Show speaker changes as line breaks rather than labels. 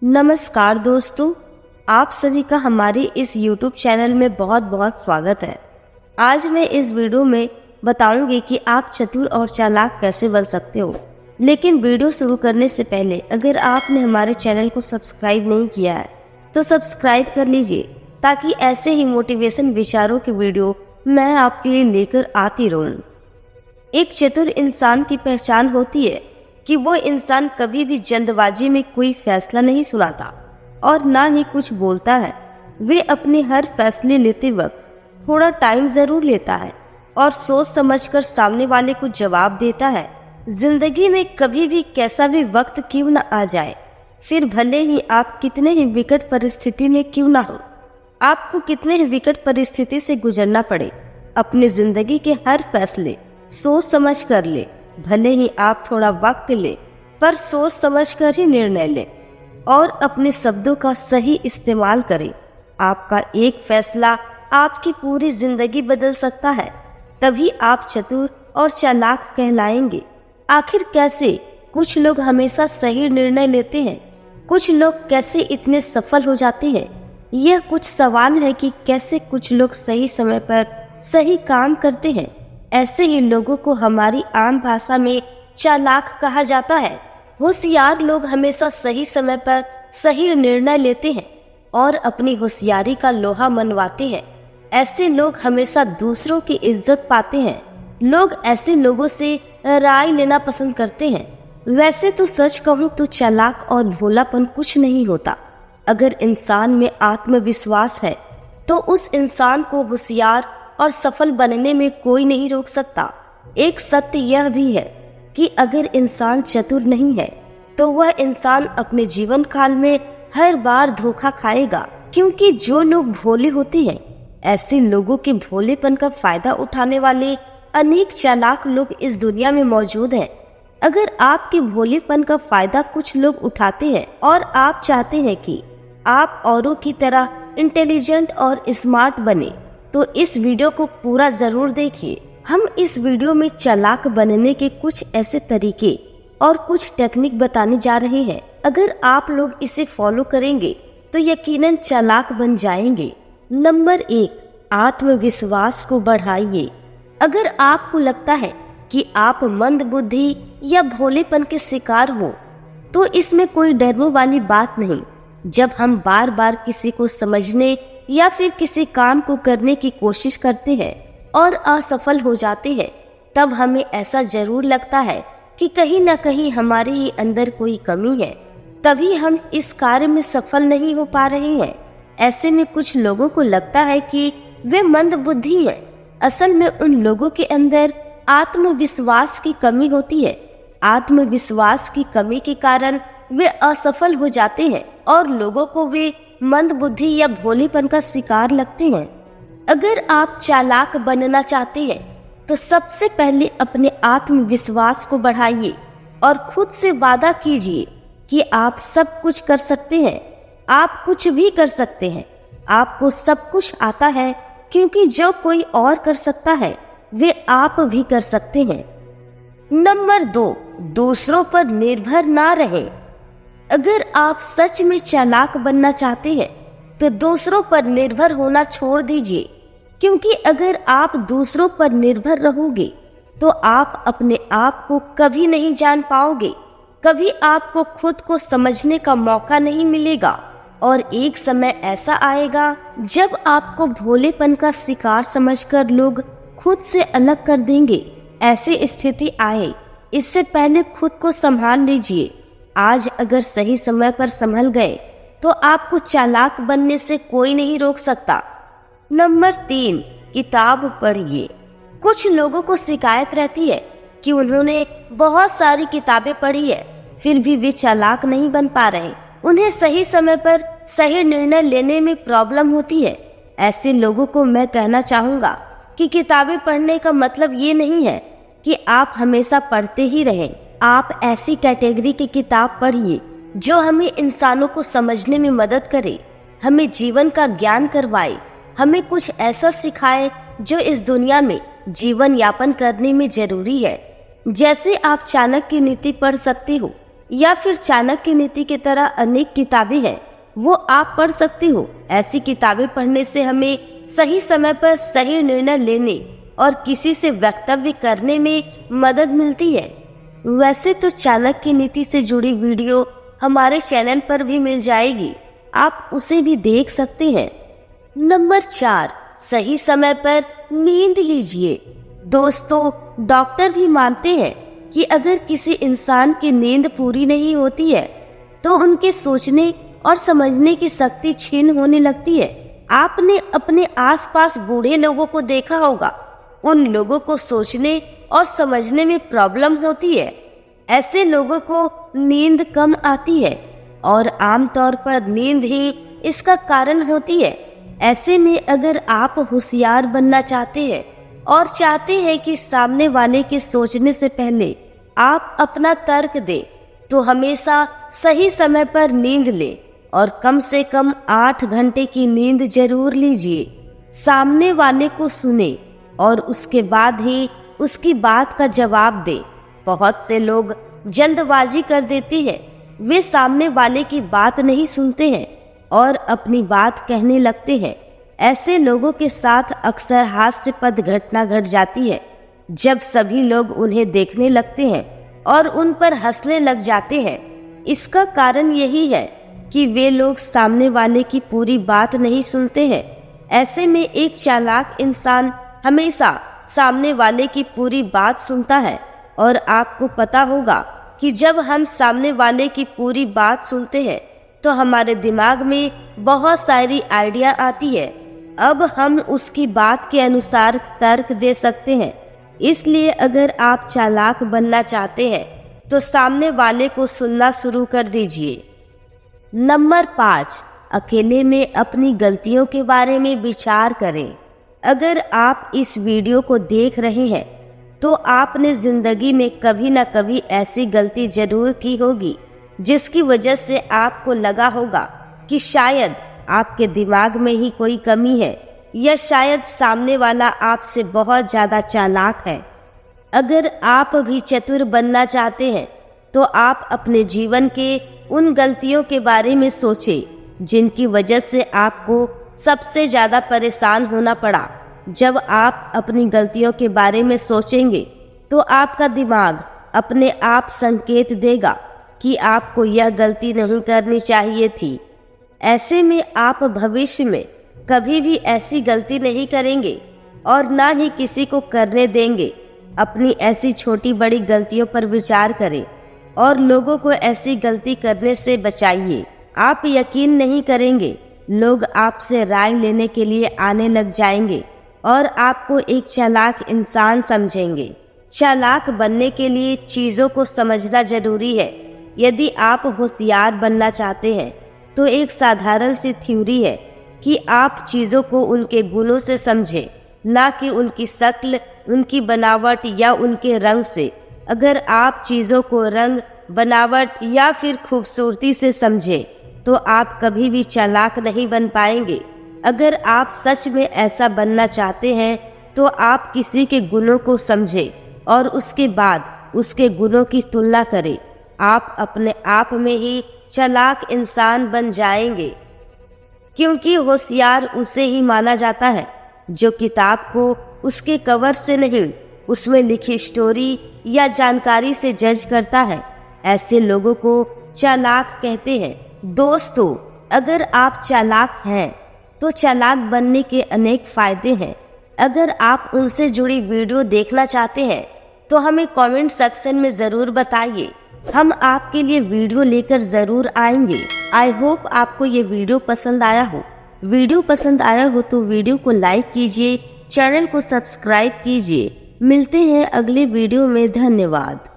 नमस्कार दोस्तों, आप सभी का हमारे इस YouTube चैनल में बहुत बहुत स्वागत है। आज मैं इस वीडियो में बताऊंगी कि आप चतुर और चालाक कैसे बन सकते हो। लेकिन वीडियो शुरू करने से पहले अगर आपने हमारे चैनल को सब्सक्राइब नहीं किया है तो सब्सक्राइब कर लीजिए, ताकि ऐसे ही मोटिवेशन विचारों की वीडियो मैं आपके लिए लेकर आती रहूं। एक चतुर इंसान की पहचान होती है कि वो इंसान कभी भी जल्दबाजी में कोई फैसला नहीं सुनाता और ना ही कुछ बोलता है। वे अपने हर फैसले लेते वक्त थोड़ा टाइम जरूर लेता है और सोच समझकर सामने वाले को जवाब देता है। जिंदगी में कभी भी कैसा भी वक्त क्यों न आ जाए, फिर भले ही आप कितने ही विकट परिस्थिति में क्यों ना हो, आपको कितने ही विकट परिस्थिति से गुजरना पड़े, अपनी जिंदगी के हर फैसले सोच समझ कर ले। भले ही आप थोड़ा वक्त ले, पर सोच समझ कर ही निर्णय ले और अपने शब्दों का सही इस्तेमाल करें। आपका एक फैसला आपकी पूरी जिंदगी बदल सकता है। तभी आप चतुर और चालाक कहलाएंगे। आखिर कैसे कुछ लोग हमेशा सही निर्णय लेते हैं, कुछ लोग कैसे इतने सफल हो जाते हैं? यह कुछ सवाल है कि कैसे कुछ लोग सही समय पर सही काम करते हैं। ऐसे ही लोगों को हमारी आम भाषा में चालाक कहा जाता है। होशियार लोग हमेशा सही समय पर सही निर्णय लेते हैं और अपनी होशियारी का लोहा मनवाते हैं। ऐसे लोग हमेशा दूसरों की इज्जत पाते हैं। लोग ऐसे लोगों से राय लेना पसंद करते हैं। वैसे तो सच कहूँ तो चालाक और भोलापन कुछ नहीं होता। अगर इंसान में आत्मविश्वास है तो उस इंसान को होशियार और सफल बनने में कोई नहीं रोक सकता। एक सत्य यह भी है कि अगर इंसान चतुर नहीं है तो वह इंसान अपने जीवन काल में हर बार धोखा खाएगा, क्योंकि जो लोग भोले होते हैं, ऐसे लोगों के भोलेपन का फायदा उठाने वाले अनेक चालाक लोग इस दुनिया में मौजूद हैं। अगर आपके भोलेपन का फायदा कुछ लोग उठाते हैं और आप चाहते हैं कि आप औरों की तरह इंटेलिजेंट और स्मार्ट बने, तो इस वीडियो को पूरा जरूर देखिए। हम इस वीडियो में चालाक बनने के कुछ ऐसे तरीके और कुछ टेक्निक बताने जा रहे हैं। अगर आप लोग इसे फॉलो करेंगे तो यकीनन चालाक बन जाएंगे। नंबर 1, आत्मविश्वास को बढ़ाइए। अगर आपको लगता है कि आप मंद बुद्धि या भोलेपन के शिकार हो, तो इसमें कोई डरने वाली बात नहीं। जब हम बार बार किसी को समझने या फिर किसी काम को करने की कोशिश करते हैं और असफल हो जाते हैं, तब हमें ऐसा जरूर लगता है कि कहीं न कहीं हमारे ही अंदर कोई कमी है, तभी हम इस कार्य में सफल नहीं हो पा रहे हैं। ऐसे में कुछ लोगों को लगता है कि वे मंद बुद्धि हैं। असल में उन लोगों के अंदर आत्मविश्वास की कमी होती है। आत्मविश्वास की कमी के कारण वे असफल हो जाते हैं और लोगों को वे मंद बुद्धि या भोलेपन का शिकार लगते हैं। अगर आप चालाक बनना चाहते हैं तो सबसे पहले अपने आत्मविश्वास को बढ़ाइए और खुद से वादा कीजिए कि आप सब कुछ कर सकते हैं। आप कुछ भी कर सकते हैं। आपको सब कुछ आता है, क्योंकि जो कोई और कर सकता है वे आप भी कर सकते हैं। नंबर 2, दूसरों पर निर्भर ना रहें। अगर आप सच में चालाक बनना चाहते हैं तो दूसरों पर निर्भर होना छोड़ दीजिए, क्योंकि अगर आप दूसरों पर निर्भर रहोगे तो आप अपने आप को कभी नहीं जान पाओगे। कभी आपको खुद को समझने का मौका नहीं मिलेगा और एक समय ऐसा आएगा जब आपको भोलेपन का शिकार समझकर लोग खुद से अलग कर देंगे। ऐसी स्थिति आए इससे पहले खुद को संभाल लीजिए। आज अगर सही समय पर संभल गए तो आपको चालाक बनने से कोई नहीं रोक सकता। नंबर 3, किताब पढ़िए। कुछ लोगों को शिकायत रहती है कि उन्होंने बहुत सारी किताबें पढ़ी है, फिर भी वे चालाक नहीं बन पा रहे। उन्हें सही समय पर सही निर्णय लेने में प्रॉब्लम होती है। ऐसे लोगों को मैं कहना चाहूँगा कि किताबें पढ़ने का मतलब ये नहीं है कि आप हमेशा पढ़ते ही रहें। आप ऐसी कैटेगरी की किताब पढ़िए जो हमें इंसानों को समझने में मदद करे, हमें जीवन का ज्ञान करवाए, हमें कुछ ऐसा सिखाए जो इस दुनिया में जीवन यापन करने में जरूरी है। जैसे आप चाणक्य की नीति पढ़ सकते हो, या फिर चाणक्य नीति की तरह अनेक किताबें हैं, वो आप पढ़ सकते हो। ऐसी किताबें पढ़ने से हमें सही समय पर सही निर्णय लेने और किसी से वक्तव्य करने में मदद मिलती है। वैसे तो चाणक्य नीति से जुड़ी वीडियो हमारे चैनल पर भी मिल जाएगी, आप उसे भी देख सकते हैं। नंबर 4, सही समय पर नींद लीजिए। दोस्तों, डॉक्टर भी मानते हैं कि अगर किसी इंसान की नींद पूरी नहीं होती है तो उनके सोचने और समझने की शक्ति क्षीण होने लगती है। आपने अपने आसपास बूढ़े लोगों को देखा होगा, उन लोगों को सोचने और समझने में प्रॉब्लम होती है। ऐसे लोगों को नींद कम आती है और आमतौर पर नींद ही इसका कारण होती है। ऐसे में अगर आप होशियार बनना चाहते हैं और चाहते हैं कि सामने वाले के सोचने से पहले आप अपना तर्क दें, तो हमेशा सही समय पर नींद लें और कम से कम 8 घंटे की नींद जरूर लीजिए। सामने वाले को सुने और उसके बाद ही उसकी बात का जवाब दें। बहुत से लोग जल्दबाजी कर देते हैं, वे सामने वाले की बात नहीं सुनते हैं और अपनी बात कहने लगते हैं। ऐसे लोगों के साथ अक्सर हास्यास्पद घटना घट जाती है, जब सभी लोग उन्हें देखने लगते हैं और उन पर हंसने लग जाते हैं। इसका कारण यही है कि वे लोग सामने वाले की पूरी बात नहीं सुनते हैं। ऐसे में एक चालाक इंसान हमेशा सामने वाले की पूरी बात सुनता है और आपको पता होगा कि जब हम सामने वाले की पूरी बात सुनते हैं तो हमारे दिमाग में बहुत सारी आइडिया आती है। अब हम उसकी बात के अनुसार तर्क दे सकते हैं। इसलिए अगर आप चालाक बनना चाहते हैं तो सामने वाले को सुनना शुरू कर दीजिए। नंबर 5, अकेले में अपनी गलतियों के बारे में विचार करें। अगर आप इस वीडियो को देख रहे हैं तो आपने जिंदगी में कभी न कभी ऐसी गलती जरूर की होगी जिसकी वजह से आपको लगा होगा कि शायद आपके दिमाग में ही कोई कमी है या शायद सामने वाला आपसे बहुत ज्यादा चालाक है। अगर आप भी चतुर बनना चाहते हैं तो आप अपने जीवन के उन गलतियों के बारे में सोचें जिनकी वजह से आपको सबसे ज्यादा परेशान होना पड़ा। जब आप अपनी गलतियों के बारे में सोचेंगे तो आपका दिमाग अपने आप संकेत देगा कि आपको यह गलती नहीं करनी चाहिए थी। ऐसे में आप भविष्य में कभी भी ऐसी गलती नहीं करेंगे और ना ही किसी को करने देंगे। अपनी ऐसी छोटी बड़ी गलतियों पर विचार करें और लोगों को ऐसी गलती करने से बचाइए। आप यकीन नहीं करेंगे, लोग आपसे राय लेने के लिए आने लग जाएंगे और आपको एक चालाक इंसान समझेंगे। चालाक बनने के लिए चीज़ों को समझना जरूरी है। यदि आप होशियार बनना चाहते हैं तो एक साधारण सी थ्योरी है कि आप चीज़ों को उनके गुणों से समझें, ना कि उनकी शक्ल, उनकी बनावट या उनके रंग से। अगर आप चीज़ों को रंग, बनावट या फिर खूबसूरती से समझें तो आप कभी भी चालाक नहीं बन पाएंगे। अगर आप सच में ऐसा बनना चाहते हैं तो आप किसी के गुणों को समझें और उसके बाद उसके गुणों की तुलना करें। आप अपने आप में ही चालाक इंसान बन जाएंगे, क्योंकि होशियार उसे ही माना जाता है जो किताब को उसके कवर से नहीं, उसमें लिखी स्टोरी या जानकारी से जज करता है। ऐसे लोगों को चालाक कहते हैं। दोस्तों, अगर आप चालाक हैं तो चालाक बनने के अनेक फायदे हैं। अगर आप उनसे जुड़ी वीडियो देखना चाहते हैं तो हमें कमेंट सेक्शन में ज़रूर बताइए, हम आपके लिए वीडियो लेकर ज़रूर आएंगे। आई होप आपको ये वीडियो पसंद आया हो। वीडियो पसंद आया हो तो वीडियो को लाइक कीजिए, चैनल को सब्सक्राइब कीजिए। मिलते हैं अगले वीडियो में। धन्यवाद।